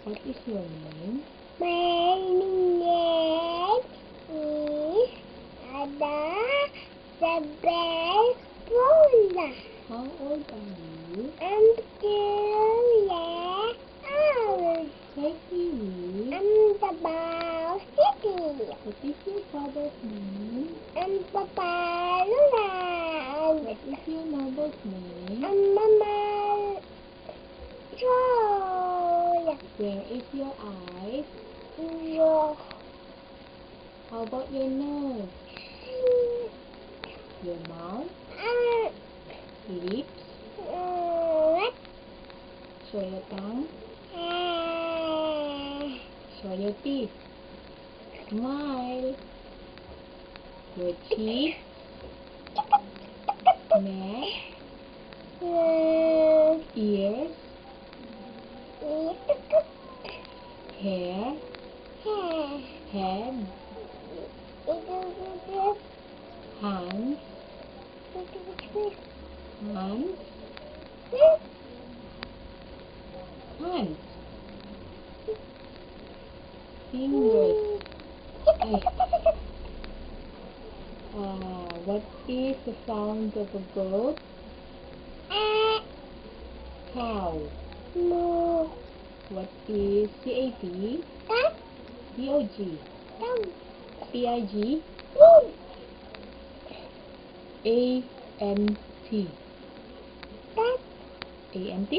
What is your name? My name is Ada Sabespola. How old are you? I'm 2 years old. Say Kiwi. I'm Dabao City. What is your father's name? I'm Papa Lulan. What is your mother's name? I'm Mama Joy. Where is your eyes? Yo. How about your nose? Your mouth? Lips? What? Show your tongue. Show your teeth. Smile. Your cheek. Neck. Ears. Hair. Head. Hands. Hands. Hands. Fingers. What is the sound of a goat? Cow. Moo. What is CAT? DOG. PIG. ANT. ANT?